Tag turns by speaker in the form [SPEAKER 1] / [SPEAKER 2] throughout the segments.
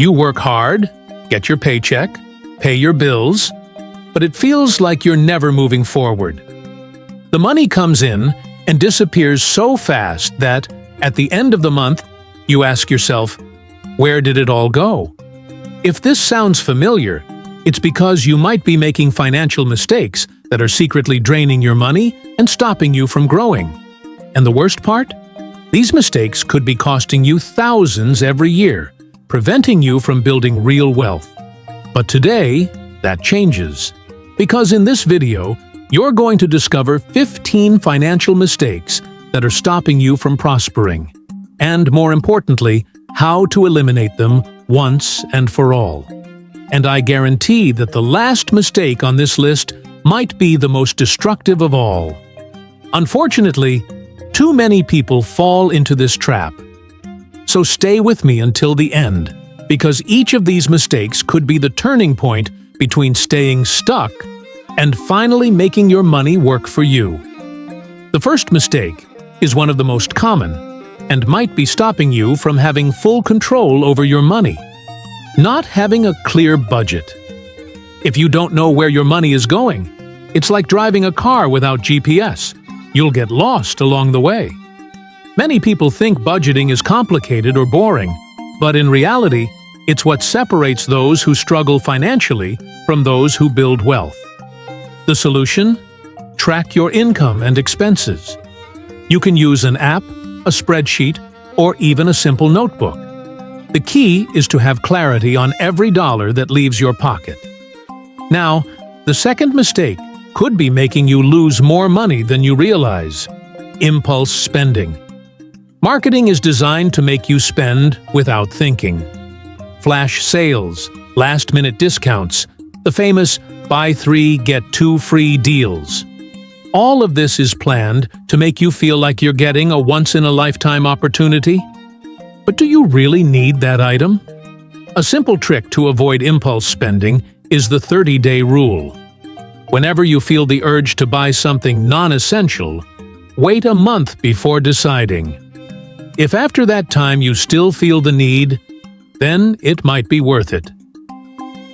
[SPEAKER 1] You work hard, get your paycheck, pay your bills, but it feels like you're never moving forward. The money comes in and disappears so fast that, at the end of the month, you ask yourself, where did it all go? If this sounds familiar, it's because you might be making financial mistakes that are secretly draining your money and stopping you from growing. And the worst part? These mistakes could be costing you thousands every year, preventing you from building real wealth. But today, that changes. Because in this video, you're going to discover 15 financial mistakes that are stopping you from prospering. And more importantly, how to eliminate them once and for all. And I guarantee that the last mistake on this list might be the most destructive of all. Unfortunately, too many people fall into this trap. So stay with me until the end, because each of these mistakes could be the turning point between staying stuck and finally making your money work for you. The first mistake is one of the most common and might be stopping you from having full control over your money. Not having a clear budget. If you don't know where your money is going, it's like driving a car without GPS. You'll get lost along the way. Many people think budgeting is complicated or boring, but in reality, it's what separates those who struggle financially from those who build wealth. The solution? Track your income and expenses. You can use an app, a spreadsheet, or even a simple notebook. The key is to have clarity on every dollar that leaves your pocket. Now, the second mistake could be making you lose more money than you realize. Impulse spending. Marketing is designed to make you spend without thinking. Flash sales, last-minute discounts, the famous buy 3 get 2 free deals. All of this is planned to make you feel like you're getting a once-in-a-lifetime opportunity. But do you really need that item? A simple trick to avoid impulse spending is the 30-day rule. Whenever you feel the urge to buy something non-essential, wait a month before deciding. If after that time you still feel the need, then it might be worth it.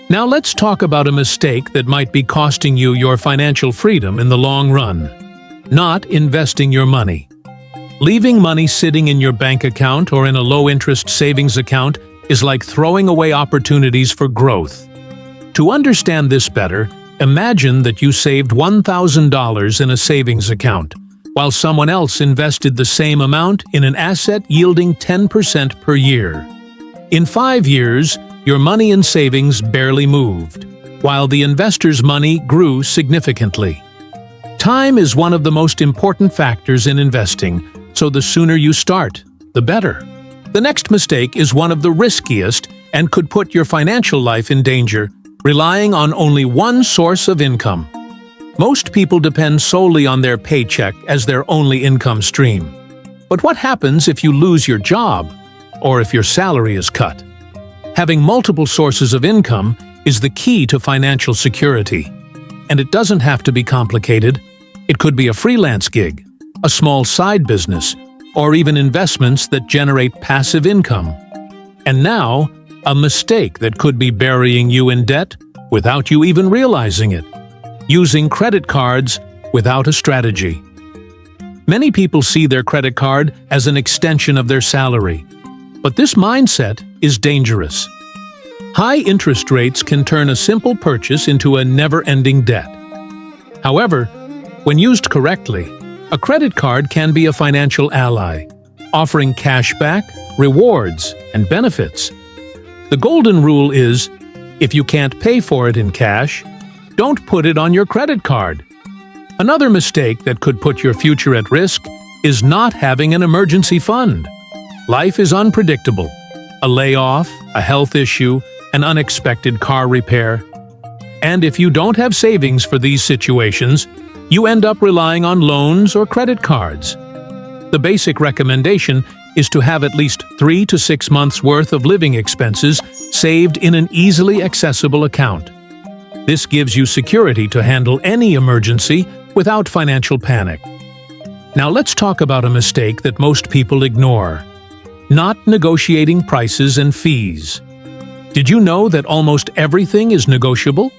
[SPEAKER 1] Now let's talk about a mistake that might be costing you your financial freedom in the long run. Not investing your money. Leaving money sitting in your bank account or in a low-interest savings account is like throwing away opportunities for growth. To understand this better, imagine that you saved $1,000 in a savings account, while someone else invested the same amount in an asset yielding 10% per year. In 5 years, your money in savings barely moved, while the investor's money grew significantly. Time is one of the most important factors in investing, so the sooner you start, the better. The next mistake is one of the riskiest and could put your financial life in danger, relying on only one source of income. Most people depend solely on their paycheck as their only income stream. But what happens if you lose your job, or if your salary is cut? Having multiple sources of income is the key to financial security. And it doesn't have to be complicated. It could be a freelance gig, a small side business, or even investments that generate passive income. And now, a mistake that could be burying you in debt without you even realizing it. Using credit cards without a strategy. Many people see their credit card as an extension of their salary. But this mindset is dangerous. High interest rates can turn a simple purchase into a never-ending debt. However, when used correctly, a credit card can be a financial ally, offering cashback, rewards, and benefits. The golden rule is, if you can't pay for it in cash, don't put it on your credit card. Another mistake that could put your future at risk is not having an emergency fund. Life is unpredictable. A layoff, a health issue, an unexpected car repair. And if you don't have savings for these situations, you end up relying on loans or credit cards. The basic recommendation is to have at least 3 to 6 months' worth of living expenses saved in an easily accessible account. This gives you security to handle any emergency without financial panic. Now let's talk about a mistake that most people ignore. Not negotiating prices and fees. Did you know that almost everything is negotiable?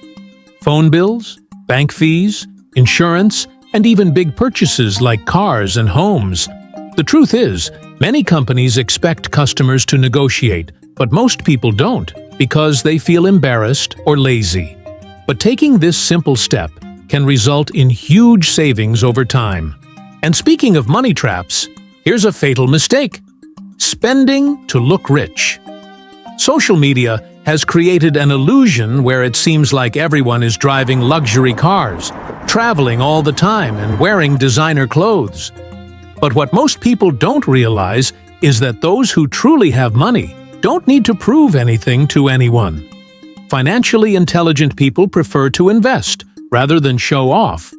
[SPEAKER 1] Phone bills, bank fees, insurance, and even big purchases like cars and homes. The truth is, many companies expect customers to negotiate, but most people don't because they feel embarrassed or lazy. But taking this simple step can result in huge savings over time. And speaking of money traps, here's a fatal mistake: spending to look rich. Social media has created an illusion where it seems like everyone is driving luxury cars, traveling all the time, and wearing designer clothes. But what most people don't realize is that those who truly have money don't need to prove anything to anyone. Financially intelligent people prefer to invest rather than show off.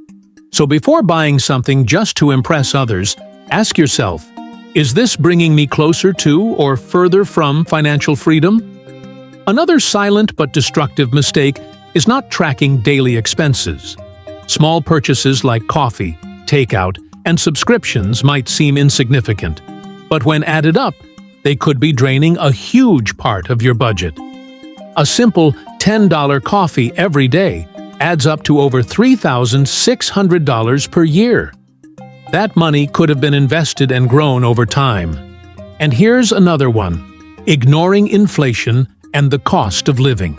[SPEAKER 1] So before buying something just to impress others, ask yourself, is this bringing me closer to or further from financial freedom? Another silent but destructive mistake is not tracking daily expenses. Small purchases like coffee, takeout, and subscriptions might seem insignificant, but when added up, they could be draining a huge part of your budget. A simple $10 coffee every day adds up to over $3,600 per year. That money could have been invested and grown over time. And here's another one: ignoring inflation and the cost of living.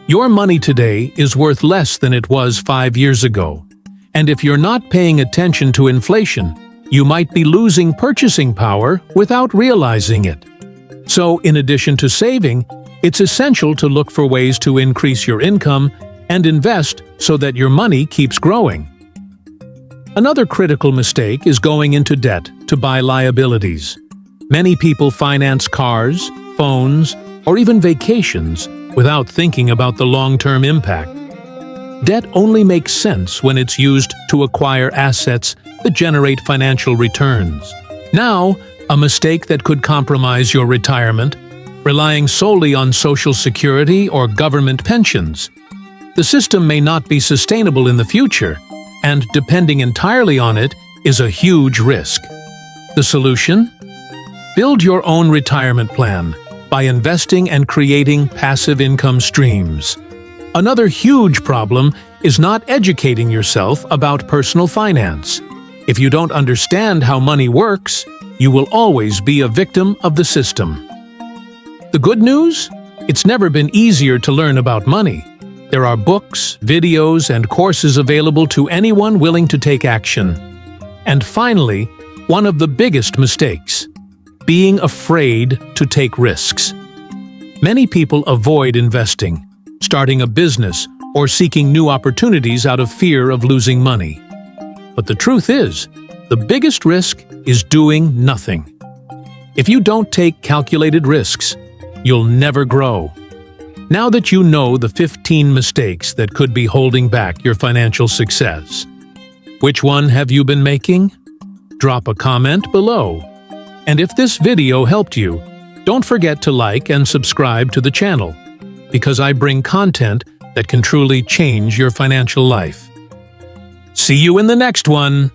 [SPEAKER 1] Your money today is worth less than it was 5 years ago. And if you're not paying attention to inflation, you might be losing purchasing power without realizing it. So, in addition to saving, it's essential to look for ways to increase your income and invest so that your money keeps growing. Another critical mistake is going into debt to buy liabilities. Many people finance cars, phones, or even vacations without thinking about the long-term impact. Debt only makes sense when it's used to acquire assets that generate financial returns. Now, a mistake that could compromise your retirement: relying solely on Social Security or government pensions. The system may not be sustainable in the future, and depending entirely on it is a huge risk. The solution? Build your own retirement plan by investing and creating passive income streams. Another huge problem is not educating yourself about personal finance. If you don't understand how money works, you will always be a victim of the system. The good news? It's never been easier to learn about money. There are books, videos, and courses available to anyone willing to take action. And finally, one of the biggest mistakes: being afraid to take risks. Many people avoid investing, starting a business, or seeking new opportunities out of fear of losing money. But the truth is, the biggest risk is doing nothing. If you don't take calculated risks, you'll never grow. Now that you know the 15 mistakes that could be holding back your financial success, which one have you been making? Drop a comment below. And if this video helped you, don't forget to like and subscribe to the channel, because I bring content that can truly change your financial life. See you in the next one!